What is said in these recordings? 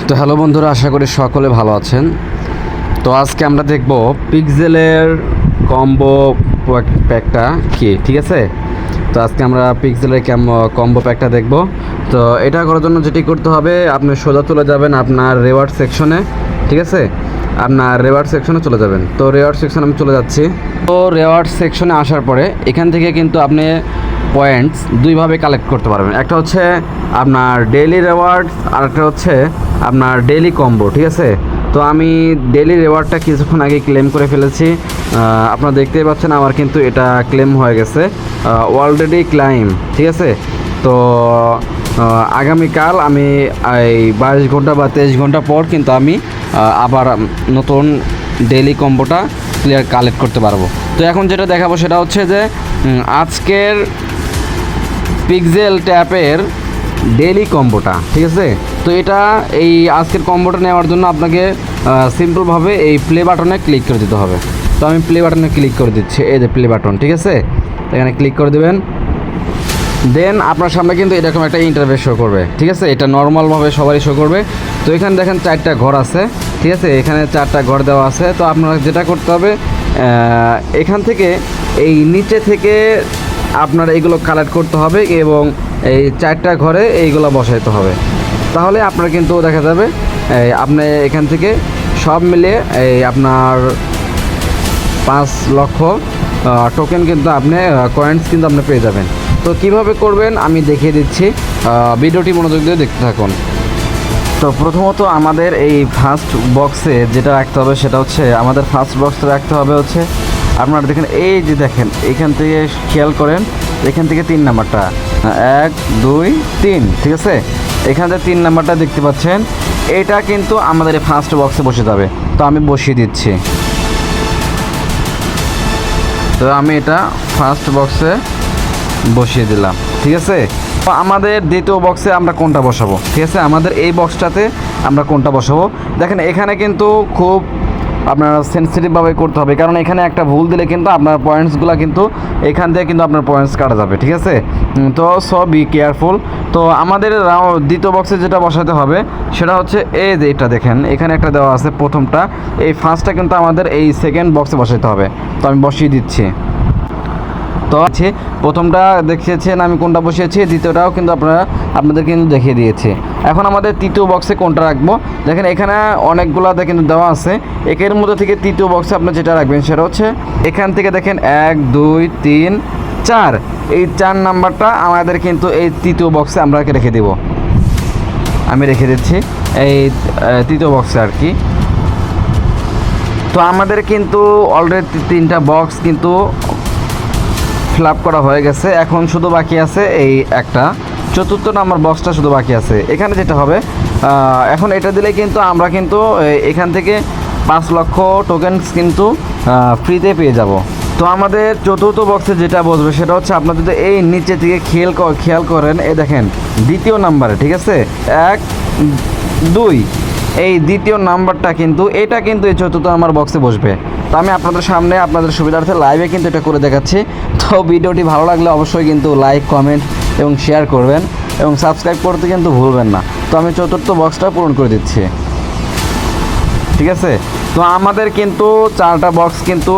তো হ্যালো বন্ধুরা, আশা করি সকলে ভালো আছেন। তো আজকে আমরা দেখব পিক্সেলের কম্বো প্যাকটা কি, ঠিক আছে। তো আজকে আমরা পিক্সেলের কম্বো প্যাকটা দেখব। তো এটা করার জন্য যেটি করতে হবে, আপনি সোজা চলে যাবেন আপনার রেওয়ার্ড সেকশনে, ঠিক আছে। আপনার রেওয়ার্ড সেকশনে চলে যাবেন। তো রেওয়ার্ড সেকশনে আমি চলে যাচ্ছি। তো রেওয়ার্ড সেকশনে আসার পরে এখান থেকে কিন্তু আপনি পয়েন্টস দুইভাবে কালেক্ট করতে পারবেন। একটা হচ্ছে আপনার ডেইলি রেওয়ার্ডস, আর একটা হচ্ছে আপনার ডেইলি কম্বো, ঠিক আছে। তো আমি ডেইলি রেওয়ার্ডটা কিছুক্ষণ আগে ক্লেম করে ফেলেছি। আপনারা দেখতেই পাচ্ছেন আমার কিন্তু এটা ক্লেম হয়ে গেছে, অলরেডি ক্লাইম, ঠিক আছে। তো আগামীকাল আমি এই 22 ঘন্টা বা 23 ঘন্টা পর কিন্তু আমি আবার নতুন ডেইলি কম্বোটা কালেক্ট করতে পারবো। তো এখন যেটা দেখাবো সেটা হচ্ছে যে আজকের পিক্সেল ট্যাপের ডেইলি কম্বোটা, ঠিক আছে। তো এটা এই আজকের কম্বোটা নেওয়ার জন্য আপনাকে সিম্পলভাবে এই প্লে বাটনে ক্লিক করে দিতে হবে। তো আমি প্লে বাটনে ক্লিক করে দিচ্ছি, এই যে প্লে বাটন, ঠিক আছে। এখানে ক্লিক করে দেবেন, দেন আপনার সামনে কিন্তু এরকম একটা ইন্টারফেস শো করবে, ঠিক আছে। এটা নর্মালভাবে সবারই শো করবে। তো এখানে দেখেন 4টা ঘর আছে, ঠিক আছে। এখানে 4টা ঘর দেওয়া আছে। তো আপনারা যেটা করতে হবে, এখান থেকে এই নিচে থেকে আপনার এইগুলো কালেক্ট করতে হবে এবং এই 4টা ঘরে এইগুলো বসাইতে হবে। তাহলে আপনার কিন্তু দেখা যাবে আপনি এখান থেকে সব মিলিয়ে এই আপনার 5 লক্ষ টোকেন কিন্তু আপনি কয়েন্স কিন্তু আপনি পেয়ে যাবেন। তো কিভাবে করবেন আমি দেখিয়ে দিচ্ছি, ভিডিওটি মনোযোগ দিয়ে দেখতে থাকুন। তো প্রথমত আমাদের এই ফার্স্ট বক্সে যেটা রাখতে হবে সেটা হচ্ছে, আমাদের ফার্স্ট বক্সে রাখতে হবে হচ্ছে, আপনারা দেখেন এই যে দেখেন এখান থেকে খেয়াল করেন, এখান থেকে 3 নাম্বারটা 1 2 3, ঠিক আছে। এখান থেকে 3 নাম্বারটা দেখতে পাচ্ছেন, এটা কিন্তু আমাদের এই ফার্স্ট বক্সে বসে যাবে। তো আমি বসিয়ে দিচ্ছি। তো আমি এটা ফার্স্ট বক্সে বসিয়ে দিলাম, ঠিক আছে। তো আমাদের দ্বিতীয় বক্সে আমরা কোনটা বসাবো, ঠিক আছে। আমাদের এই বক্সটাতে আমরা কোনটা বসাবো, দেখেন এখানে কিন্তু খুব আপনার সেন্সিটিভভাবে করতে হবে, কারণ এখানে একটা ভুল দিলে কিন্তু আপনার পয়েন্টসগুলো কিন্তু এখান থেকে কিন্তু আপনার পয়েন্টস কাটা যাবে, ঠিক আছে। তো সো বি কেয়ারফুল। তো আমাদের দ্বিতীয় বক্সে যেটা বসাতে হবে সেটা হচ্ছে এই যে এটা দেখেন এখানে একটা দেওয়া আছে প্রথমটা, এই ফার্স্টটা কিন্তু আমাদের এই সেকেন্ড বক্সে বসাতে হবে। তো আমি বসিয়ে দিচ্ছি। তো আছে প্রথমটা দেখিয়েছেন আমি কোনটা বসিয়েছি, দ্বিতীয়টাও কিন্তু আপনাদের কিন্তু দেখিয়ে দিয়েছি। এখন আমাদের তৃতীয় বক্সে কোনটা রাখবো, দেখেন এখানে অনেকগুলোতে কিন্তু দেওয়া আছে। একের মধ্যে থেকে তৃতীয় বক্সে আপনি যেটা রাখবেন সেটা হচ্ছে এখান থেকে দেখেন 1 2 3 4, এই 4 নাম্বারটা আমাদের কিন্তু এই তৃতীয় বক্সে আমরা রেখে দেব। আমি রেখে দিচ্ছি এই তৃতীয় বক্সে আর কি। তো আমাদের কিন্তু অলরেডি 3টা বক্স কিন্তু ফিল আপ করা হয়ে গেছে। এখন শুধু বাকি আছে এই একটা চতুর্থ নাম্বার বক্সটা শুধু বাকি আছে। এখানে যেটা হবে, এখন এটা দিলে কিন্তু আমরা কিন্তু এখান থেকে 5 লক্ষ টোকেনস কিন্তু ফ্রিতে পেয়ে যাব। তো আমাদের চতুর্থ বক্সে যেটা বসবে সেটা হচ্ছে, আপনার যদি এই নিচে থেকে খেয়াল করেন, এই দেখেন দ্বিতীয় নাম্বারে, ঠিক আছে 1 2, এই দ্বিতীয় নাম্বারটা কিন্তু এটা কিন্তু এই চতুর্থ নাম্বার বক্সে বসবে। তো আমি আপনাদের সামনে আপনাদের সুবিধার্থে লাইভে কিন্তু এটা করে দেখাচ্ছি। তো ভিডিওটি ভালো লাগলে অবশ্যই কিন্তু লাইক কমেন্ট এবং শেয়ার করবেন এবং সাবস্ক্রাইব করতে কিন্তু ভুলবেন না। তো আমি চতুর্থ বক্সটা পূরণ করে দিচ্ছি, ঠিক আছে। তো আমাদের কিন্তু 4টা বক্স কিন্তু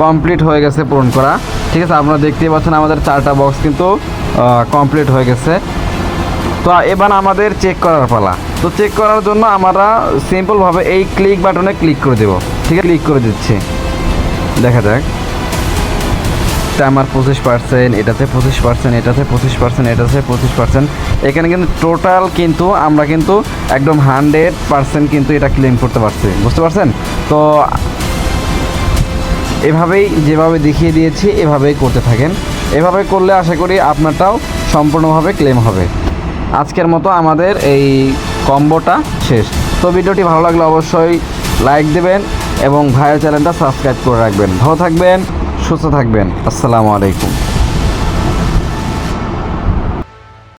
কমপ্লিট হয়ে গেছে পূরণ করা, ঠিক আছে। আপনারা দেখতেই পাচ্ছেন আমাদের 4টা বক্স কিন্তু কমপ্লিট হয়ে গেছে। তো এবার আমাদের চেক করার পালা। তো চেক করার জন্য আমরা সিম্পলভাবে এই ক্লিক বাটনে ক্লিক করে দেব, ঠিক আছে। ক্লিক করে দিচ্ছি, দেখা যাক। এটা আমার 25%, এটাতে 25%, এটাতে 25%, এটাতে 25%। এখানে কিন্তু টোটাল কিন্তু আমরা কিন্তু একদম 100% কিন্তু এটা ক্লেম করতে পারছি, বুঝতে পারছেন। তো এভাবেই যেভাবে দেখিয়ে দিয়েছি এভাবেই করতে থাকেন। এভাবে করলে আশা করি আপনারটাও সম্পূর্ণভাবে ক্লেম হবে। আজকের মতো আমাদের এই কম্বোটা শেষ। তো ভিডিওটি ভালো লাগলে অবশ্যই লাইক দেবেন এবং ভাইয়ের চ্যানেলটা সাবস্ক্রাইব করে রাখবেন। ভালো থাকবেন, সুস্থ থাকবেন। আসসালামু আলাইকুম।